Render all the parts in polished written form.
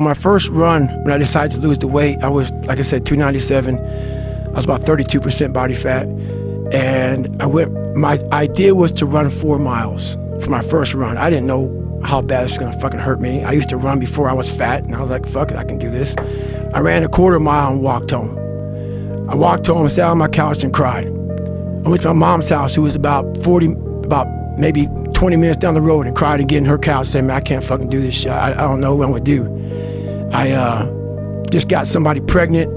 My first run, when I decided to lose the weight, I was, like I said, 297. I was about 32% body fat. And my idea was to run 4 miles for my first run. I didn't know how bad it's gonna fucking hurt me. I used to run before I was fat, and I was like, fuck it, I can do this. I ran a 1/4 mile and walked home. I walked home and sat on my couch and cried. I went to my mom's house, who was about maybe 20 minutes down the road, and cried again in her couch, saying, man, I can't fucking do this shit. I don't know what I'm gonna do. I just got somebody pregnant.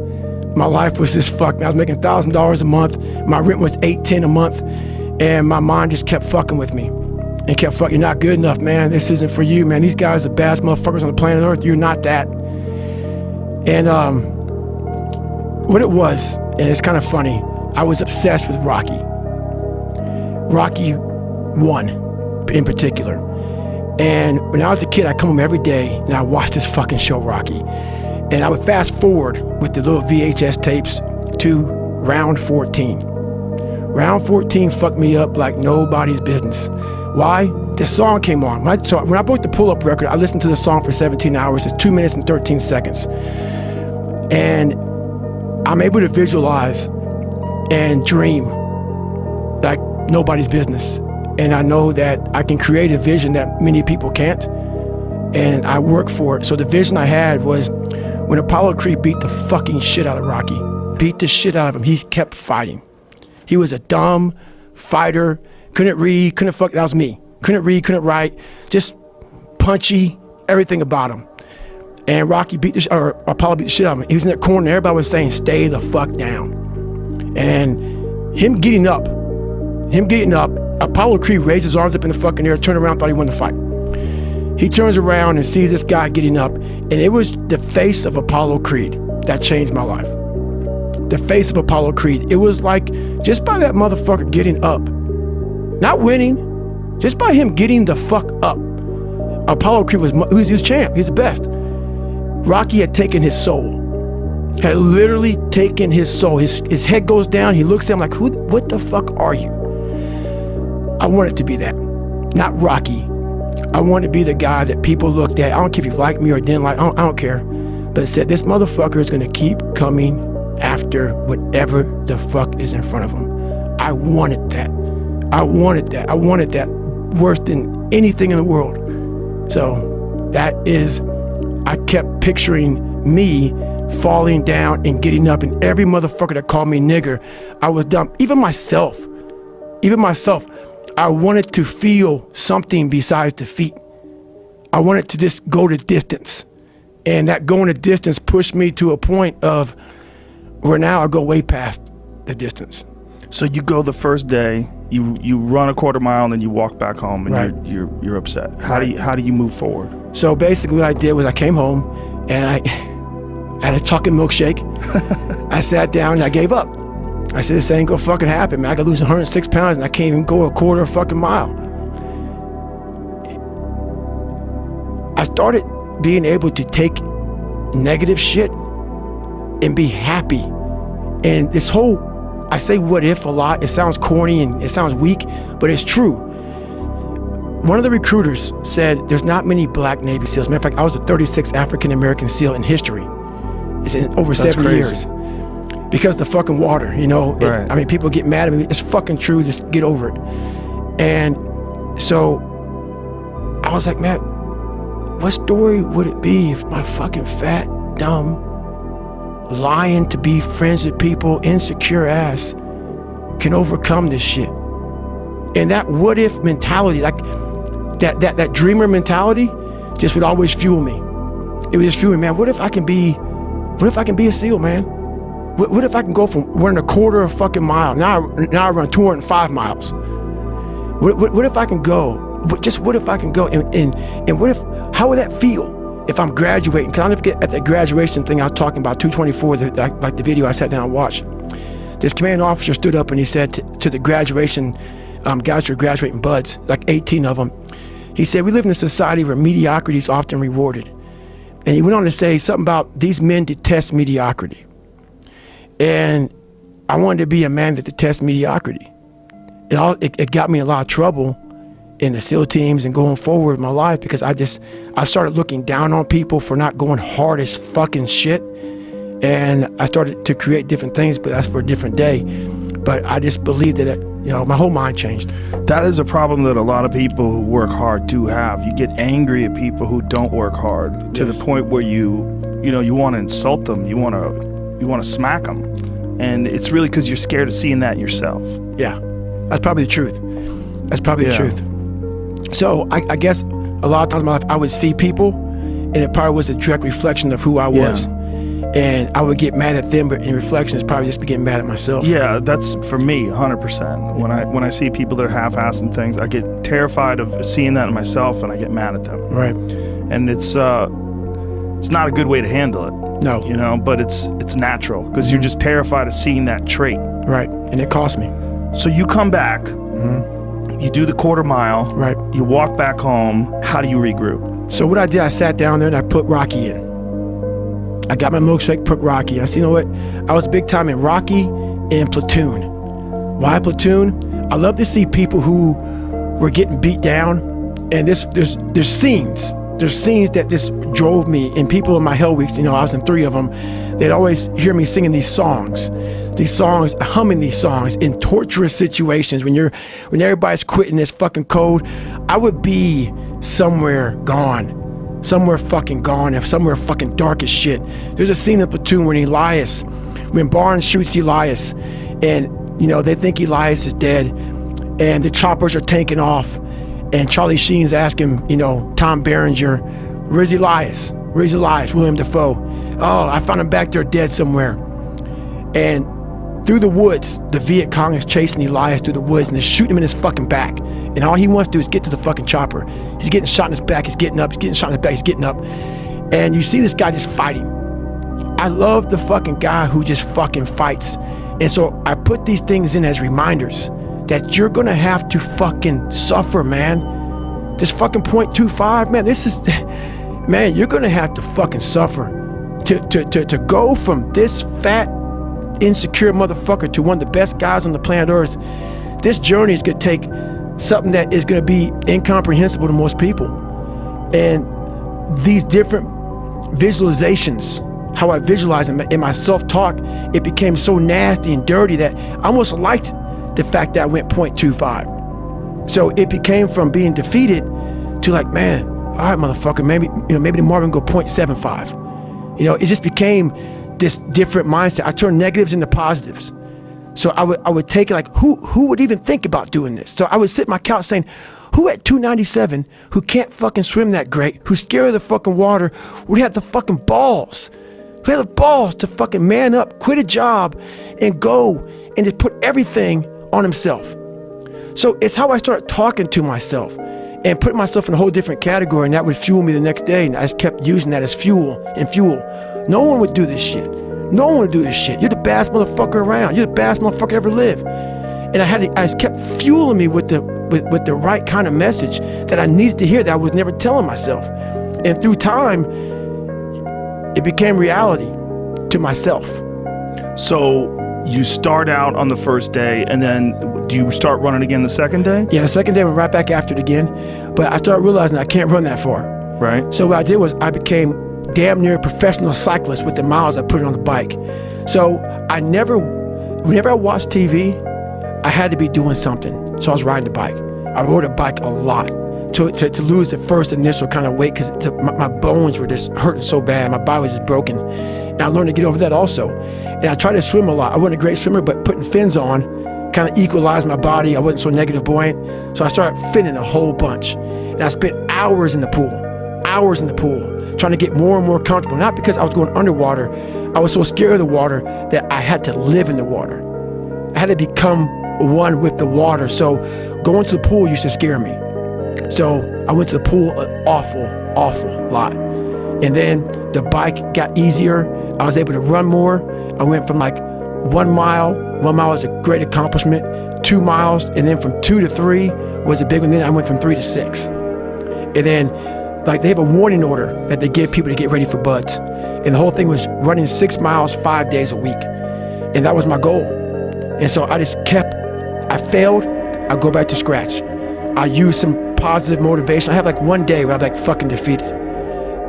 My life was just fucked. I was making $1,000 a month. My rent was $810 a month. And my mind just kept fucking with me. And kept fucking, you're not good enough, man. This isn't for you, man. These guys are the baddest motherfuckers on the planet Earth. You're not that. And what it was, and it's kind of funny, I was obsessed with Rocky. Rocky 1 in particular. And when I was a kid, I'd come home every day and I watched this fucking show, Rocky. And I would fast forward with the little VHS tapes to round 14. Round 14 fucked me up like nobody's business. Why? This song came on. When I bought the pull-up record, I listened to the song for 17 hours. It's 2 minutes and 13 seconds. And I'm able to visualize and dream like nobody's business. And I know that I can create a vision that many people can't. And I work for it. So the vision I had was when Apollo Creed beat the fucking shit out of Rocky, beat the shit out of him, he kept fighting. He was a dumb fighter, couldn't read, that was me. Couldn't read, couldn't write, just punchy, everything about him. And Apollo beat the shit out of him. He was in that corner and everybody was saying, stay the fuck down. And him getting up, Apollo Creed raised his arms up in the fucking air, turned around, thought he won the fight. He turns around and sees this guy getting up, and it was the face of Apollo Creed that changed my life. The face of Apollo Creed. It was like, just by that motherfucker getting up, not winning, just by him getting the fuck up, Apollo Creed was champ, he's the best. Rocky had taken his soul, had literally taken his soul. His head goes down, he looks at him like, what the fuck are you? I wanted to be that, not Rocky. I wanted to be the guy that people looked at. I don't care if you liked me or didn't like, I don't care. But said, this motherfucker is gonna keep coming after whatever the fuck is in front of him. I wanted that. I wanted that worse than anything in the world. So that is, I kept picturing me falling down and getting up, and every motherfucker that called me nigger, I was dumb. Even myself, I wanted to feel something besides defeat. I wanted to just go the distance. And that going the distance pushed me to a point of where now I go way past the distance. So you go the first day, you run a 1/4 mile, and then you walk back home, and right. you're upset. How do you move forward? So basically what I did was I came home and I had a chocolate milkshake. I sat down and I gave up. I said, this ain't gonna fucking happen, man. I could lose 106 pounds and I can't even go a 1/4 fucking mile. I started being able to take negative shit and be happy. And this whole, I say what if a lot, it sounds corny and it sounds weak, but it's true. One of the recruiters said there's not many black Navy SEALs. Matter of fact, I was the 36th African-American SEAL in history. It's in over 70 years. Because the fucking water, you know, right. I mean, people get mad at me. It's fucking true. Just get over it. And so I was like, man, what story would it be if my fucking fat, dumb, lying to be friends with people, insecure ass can overcome this shit? And that what if mentality, like that dreamer mentality, just would always fuel me. It would just fuel me, man. What if I can be a SEAL, man? What if I can go from running a 1/4 fucking mile, now I run 205 miles. What if I can go, what if I can go, and what if, how would that feel if I'm graduating? Because I'll never forget at that graduation thing I was talking about, 224, like the video I sat down and watched. This commanding officer stood up and he said to the graduation, guys who are graduating buds, like 18 of them, he said, we live in a society where mediocrity is often rewarded. And he went on to say something about these men detest mediocrity. And I wanted to be a man that detests mediocrity. It got me in a lot of trouble in the SEAL teams and going forward in my life, because I started looking down on people for not going hard as fucking shit. And I started to create different things, but that's for a different day. But I just believed that, my whole mind changed. That is a problem that a lot of people who work hard do have. You get angry at people who don't work hard to the point where you want to insult them. You want to smack them. And it's really because you're scared of seeing that yourself. Yeah, that's probably the truth. That's probably the truth. So I guess a lot of times in my life I would see people, and it probably was a direct reflection of who I was. And I would get mad at them, but in reflection, it's probably just be getting mad at myself. Yeah, that's for me, 100%. When I see people that are half-assing things, I get terrified of seeing that in myself, and I get mad at them. Right. And it's not a good way to handle it. No. But it's natural because you're just terrified of seeing that trait. Right, and it cost me. So you come back, you do the quarter mile, right? You walk back home. How do you regroup? So what I did, I sat down there and I put Rocky in. I got my milkshake, put Rocky. I said, you know what? I was big time in Rocky and Platoon. Why Platoon? I love to see people who were getting beat down, and there's scenes. There's scenes that just drove me, and people in my Hell Weeks, I was in 3 of them, they'd always hear me singing these songs, humming these songs in torturous situations. When everybody's quitting this fucking code, I would be somewhere gone. Somewhere fucking gone, and somewhere fucking dark as shit. There's a scene in Platoon when Barnes shoots Elias, and they think Elias is dead, and the choppers are taking off, and Charlie Sheen's asking, Tom Berenger, where's Elias? Where's Elias? William Dafoe. Oh, I found him back there dead somewhere. And through the woods, the Viet Cong is chasing Elias through the woods, and they're shooting him in his fucking back. And all he wants to do is get to the fucking chopper. He's getting shot in his back, he's getting up, he's getting shot in his back, he's getting up. And you see this guy just fighting. I love the fucking guy who just fucking fights. And so I put these things in as reminders that you're gonna have to fucking suffer, man. This fucking .25, man, man, you're gonna have to fucking suffer. To go from this fat, insecure motherfucker to one of the best guys on the planet Earth, this journey is gonna take something that is going to be incomprehensible to most people. And these different visualizations, how I visualize them in my self-talk, it became so nasty and dirty that I almost liked the fact that I went .25. So it became from being defeated to like, man, all right, motherfucker, maybe the Marvin go .75. It just became this different mindset. I turned negatives into positives. So I would take it like, who would even think about doing this? So I would sit on my couch saying, who at 297, who can't fucking swim that great, who's scared of the fucking water, would have the fucking balls? Who had the balls to fucking man up, quit a job, and go and just put everything on himself? So it's how I started talking to myself and putting myself in a whole different category, and that would fuel me the next day, and I just kept using that as fuel. No one would do this shit. No one would do this shit. You're the baddest motherfucker around. You're the baddest motherfucker ever lived. And I just kept fueling me with the right kind of message that I needed to hear, that I was never telling myself. And through time, it became reality to myself. So you start out on the first day, and then do you start running again the second day? Yeah, the second day I went right back after it again. But I started realizing I can't run that far. Right. So what I did was I became damn near a professional cyclist with the miles I put on the bike. So whenever I watched TV, I had to be doing something. So I was riding the bike. I rode a bike a lot to lose the first initial kind of weight, because my bones were just hurting so bad. My body was just broken. And I learned to get over that also. And I tried to swim a lot. I wasn't a great swimmer, but putting fins on kind of equalized my body. I wasn't so negative buoyant. So I started finning a whole bunch. And I spent hours in the pool, trying to get more and more comfortable. Not because I was going underwater. I was so scared of the water that I had to live in the water. I had to become one with the water. So going to the pool used to scare me. So I went to the pool an awful lot. And then the bike got easier. I was able to run more. I went from like 1 mile. 1 mile was a great accomplishment. 2 miles, and then from 2 to 3 was a big one. Then I went from 3 to 6. And then like they have a warning order that they give people to get ready for buds. And the whole thing was running 6 miles 5 days a week. And that was my goal. And so I failed, I go back to scratch. I use some positive motivation. I have like one day where I'm like fucking defeated.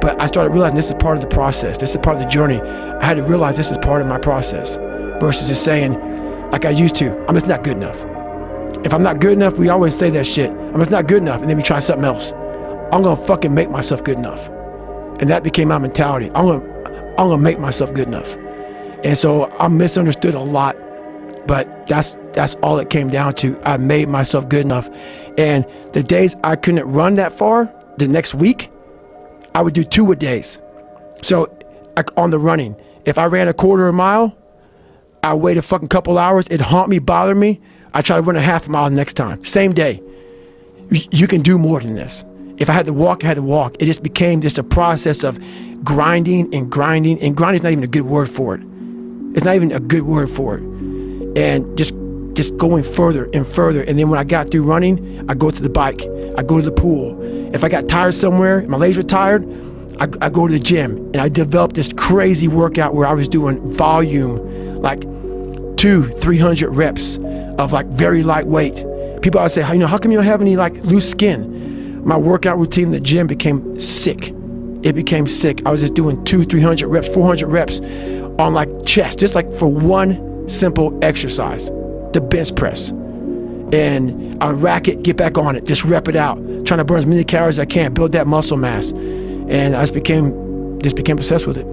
But I started realizing this is part of the process. This is part of the journey. I had to realize this is part of my process versus just saying, like I used to, I'm just not good enough. If I'm not good enough, we always say that shit. I'm just not good enough, and then we try something else. I'm gonna fucking make myself good enough. And that became my mentality. I'm gonna make myself good enough. And so I'm misunderstood a lot, but that's all it came down to. I made myself good enough. And the days I couldn't run that far, the next week, I would do 2-a-days. So like on the running, if I ran a quarter of a mile, I wait a fucking couple hours, it'd haunt me, bother me. I try to run a half a mile the next time, same day. You can do more than this. If I had to walk, I had to walk. It just became just a process of grinding and grinding, and grinding is not even a good word for it. It's not even a good word for it. And just going further and further. And then when I got through running, I go to the bike, I go to the pool. If I got tired somewhere, my legs were tired, I go to the gym, and I developed this crazy workout where I was doing volume, like 200-300 reps of like very lightweight. People always say, how come you don't have any like loose skin? My workout routine in the gym became sick. It became sick. I was just doing 200-300 reps, 400 reps on like chest, just like for one simple exercise, the bench press. And I rack it, get back on it, just rep it out, trying to burn as many calories as I can, build that muscle mass. And I just became obsessed with it.